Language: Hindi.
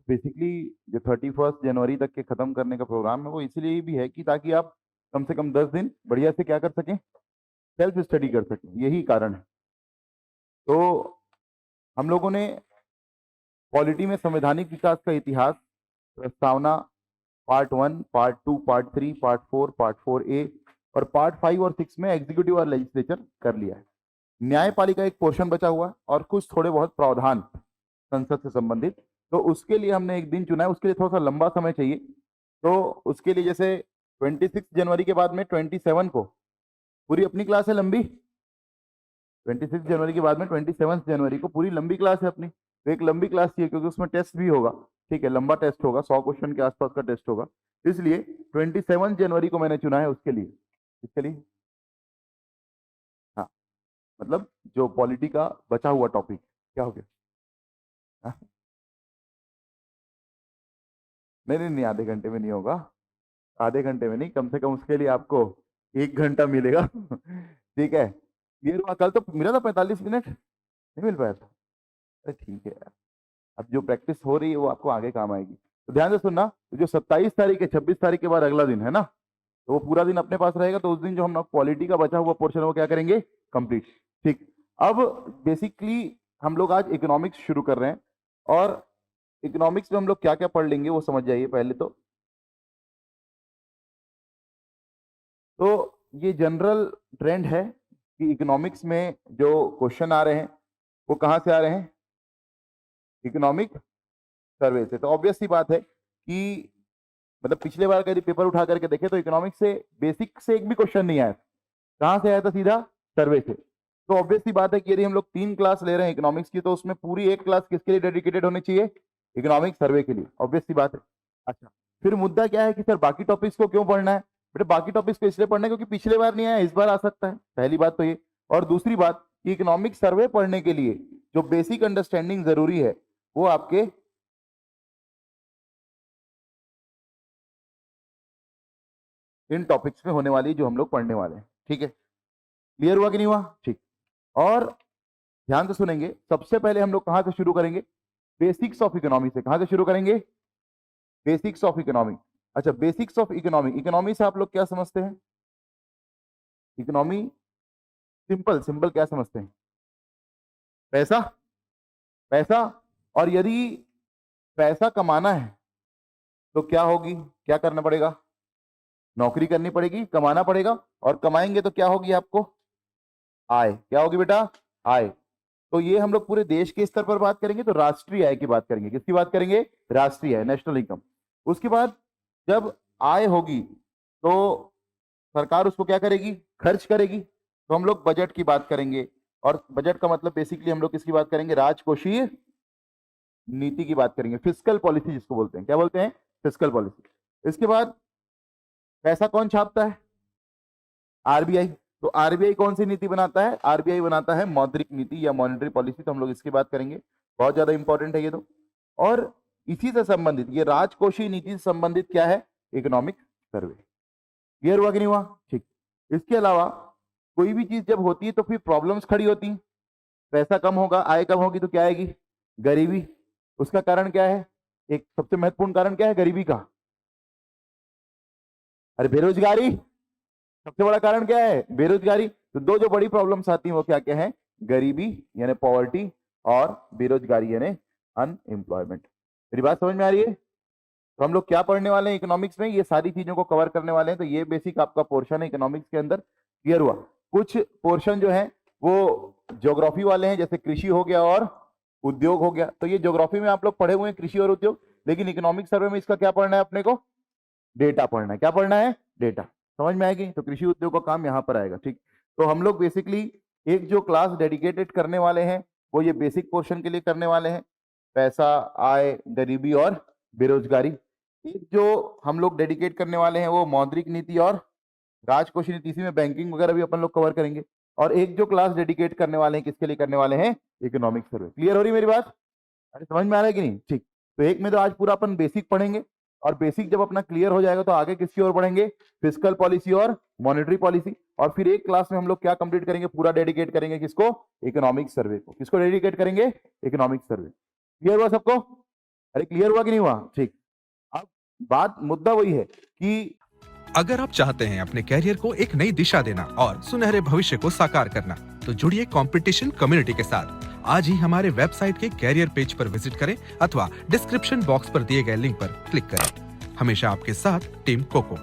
बेसिकली जो 31 जनवरी तक के खत्म करने का प्रोग्राम है वो इसलिए भी है कि ताकि आप कम से कम 10 दिन बढ़िया से क्या कर सकें, सेल्फ स्टडी कर सकें, यही कारण है। तो हम लोगों ने पॉलिटी में संवैधानिक विकास का इतिहास प्रस्तावना part 1, part 2, part 3, part 4, part 4A और पार्ट 5 और 6 में एग्जीक्यूटिव और लेजिस्लेचर कर लिया है। न्यायपालिका एक पोर्शन बचा हुआ है और कुछ थोड़े बहुत प्रावधान संसद से संबंधित, तो उसके लिए हमने एक दिन चुना है। उसके लिए थोड़ा सा लंबा समय चाहिए, तो उसके लिए जैसे 26 जनवरी के बाद में 27 को पूरी अपनी क्लास है लंबी, 26 जनवरी के बाद में 27 जनवरी को पूरी लंबी क्लास है अपनी, तो एक लंबी क्लास चाहिए क्योंकि उसमें टेस्ट भी होगा। ठीक है, लंबा टेस्ट होगा, 100 क्वेश्चन के आसपास का टेस्ट होगा, इसलिए 27 जनवरी को मैंने चुना है उसके लिए। इसके लिए हाँ, मतलब जो पॉलिटी का बचा हुआ टॉपिक क्या हो गया। हाँ? नहीं नहीं नहीं, आधे घंटे में नहीं होगा, आधे घंटे में नहीं, कम से कम उसके लिए आपको 1 घंटा मिलेगा। ठीक है, ये कल तो मिला था 45 मिनट, नहीं मिल पाया था। अरे ठीक है यार, अब जो प्रैक्टिस हो रही है वो आपको आगे काम आएगी। तो ध्यान से सुनना, जो 27 तारीख है, 26 तारीख के बाद अगला दिन है ना, तो वो पूरा दिन अपने पास रहेगा, तो उस दिन जो हम क्वालिटी का बचा हुआ पोर्शन है वो क्या करेंगे, कंप्लीट। ठीक, अब बेसिकली हम लोग आज इकोनॉमिक्स शुरू कर रहे हैं, और इकोनॉमिक्स में हम लोग क्या क्या पढ़ लेंगे वो समझ जाइए पहले तो ये जनरल ट्रेंड है कि इकोनॉमिक्स में जो क्वेश्चन आ रहे हैं वो कहाँ से आ रहे हैं, इकोनॉमिक सर्वे से। तो ऑब्वियस सी बात है कि मतलब पिछले बार का यदि पेपर उठा करके देखे तो इकोनॉमिक्स से बेसिक से एक भी क्वेश्चन नहीं आया, कहाँ से आया था, सीधा सर्वे से। तो ऑब्वियस सी बात है कि यदि हम लोग 3 क्लास ले रहे हैं इकोनॉमिक्स की, तो उसमें पूरी एक क्लास किसके लिए डेडिकेटेड होनी चाहिए, इकोनॉमिक सर्वे के लिए, ऑब्वियस सी बात है। अच्छा, फिर मुद्दा क्या है कि सर बाकी टॉपिक्स को क्यों पढ़ना है। बेटे बाकी टॉपिक्स को इसलिए पढ़ना है क्योंकि पिछले बार नहीं आया, इस बार आ सकता है, पहली बात तो ये। और दूसरी बात कि इकोनॉमिक सर्वे पढ़ने के लिए जो बेसिक अंडरस्टैंडिंग जरूरी है वो आपके इन टॉपिक्स में होने वाली जो हम लोग पढ़ने वाले हैं। ठीक है, क्लियर हुआ कि नहीं हुआ। ठीक, और ध्यान से सुनेंगे, सबसे पहले हम लोग कहां से शुरू करेंगे, बेसिक्स ऑफ इकोनॉमी से। कहां से शुरू करेंगे, बेसिक्स ऑफ इकोनॉमी। अच्छा, बेसिक्स ऑफ इकोनॉमी, इकोनॉमी से आप लोग क्या समझते हैं, इकोनॉमी सिंपल सिंपल क्या समझते हैं, पैसा, पैसा। और यदि पैसा कमाना है तो क्या होगी, क्या करना पड़ेगा, नौकरी करनी पड़ेगी, कमाना पड़ेगा, और कमाएंगे तो क्या होगी आपको, आय। क्या होगी बेटा, आय। तो ये हम लोग पूरे देश के स्तर पर बात करेंगे तो राष्ट्रीय आय की बात करेंगे। किसकी बात करेंगे, राष्ट्रीय आय, नेशनल इनकम। उसके बाद जब आय होगी तो सरकार उसको क्या करेगी, खर्च करेगी, तो हम लोग बजट की बात करेंगे। और बजट का मतलब बेसिकली हम लोग किसकी बात करेंगे, राजकोषीय नीति की बात करेंगे, फिस्कल पॉलिसी जिसको बोलते हैं। क्या बोलते हैं, फिस्कल पॉलिसी। इसके बाद पैसा कौन छापता है, आरबीआई। तो आरबीआई कौन सी नीति बनाता है, आरबीआई बनाता है मौद्रिक नीति या मॉनेटरी पॉलिसी। तो हम लोग इसकी बात करेंगे, बहुत ज्यादा इंपॉर्टेंट है ये तो। और इसी से संबंधित ये राजकोषीय नीति से संबंधित क्या है, इकोनॉमिक सर्वे। क्लियर हुआ कि नहीं हुआ। ठीक, इसके अलावा कोई भी चीज जब होती है तो फिर प्रॉब्लम्स खड़ी होती हैं। पैसा कम होगा, आय कम होगी तो क्या आएगी, गरीबी। उसका कारण क्या है, एक सबसे महत्वपूर्ण कारण क्या है गरीबी का, अरे बेरोजगारी। सबसे बड़ा कारण क्या है, बेरोजगारी। तो दो जो बड़ी प्रॉब्लम्स आती हैं वो क्या क्या है, गरीबी यानी पॉवर्टी, और बेरोजगारी यानी अनएम्प्लॉयमेंट। मेरी बात समझ में आ रही है। तो हम लोग क्या पढ़ने वाले हैं इकोनॉमिक्स में, ये सारी चीजों को कवर करने वाले हैं। तो ये बेसिक आपका पोर्शन है इकोनॉमिक्स के अंदर। क्लियर हुआ। कुछ पोर्शन जो है वो ज्योग्राफी वाले हैं, जैसे कृषि हो गया और उद्योग हो गया। तो ये ज्योग्राफी में आप लोग पढ़े हुए हैं कृषि और उद्योग, लेकिन इकोनॉमिक सर्वे में इसका क्या पढ़ना है अपने को, डेटा पढ़ना है। क्या पढ़ना है, डेटा। समझ में आएगी। तो कृषि उद्योग का काम यहाँ पर आएगा। ठीक, तो हम लोग बेसिकली एक जो क्लास डेडिकेटेड करने वाले हैं वो ये बेसिक पोर्शन के लिए करने वाले हैं, पैसा, आय, गरीबी और बेरोजगारी। एक जो हम लोग डेडिकेट करने वाले हैं वो मौद्रिक नीति और राजकोषीय नीति, इसी में बैंकिंग वगैरह भी अपन लोग कवर करेंगे। और एक जो क्लास डेडिकेट करने वाले हैं, किसके लिए करने वाले हैं, इकोनॉमिक सर्वे। क्लियर हो रही मेरी बात, अरे समझ में आ रहा है कि नहीं। ठीक, तो एक में तो आज पूरा अपन बेसिक पढ़ेंगे, और बेसिक जब अपना क्लियर हो जाएगा तो आगे किसकी ओर बढ़ेंगे, फिस्कल पॉलिसी और मॉनेटरी पॉलिसी। और फिर एक क्लास में हम लोग क्या कंप्लीट करेंगे, पूरा डेडिकेट करेंगे किसको, इकोनॉमिक सर्वे को। किसको डेडिकेट करेंगे, इकोनॉमिक सर्वे। क्लियर हुआ सबको। अरे क्लियर हुआ कि नहीं हुआ? ठीक। अब बात मुद्दा वही है कि अगर आप चाहते हैं अपने कैरियर को एक नई दिशा देना और सुनहरे भविष्य को साकार करना, तो जुड़िए कंपटीशन कम्युनिटी के साथ। आज ही हमारे वेबसाइट के कैरियर पेज पर विजिट करें अथवा डिस्क्रिप्शन बॉक्स पर दिए गए लिंक पर क्लिक करें। हमेशा आपके साथ टीम कोको।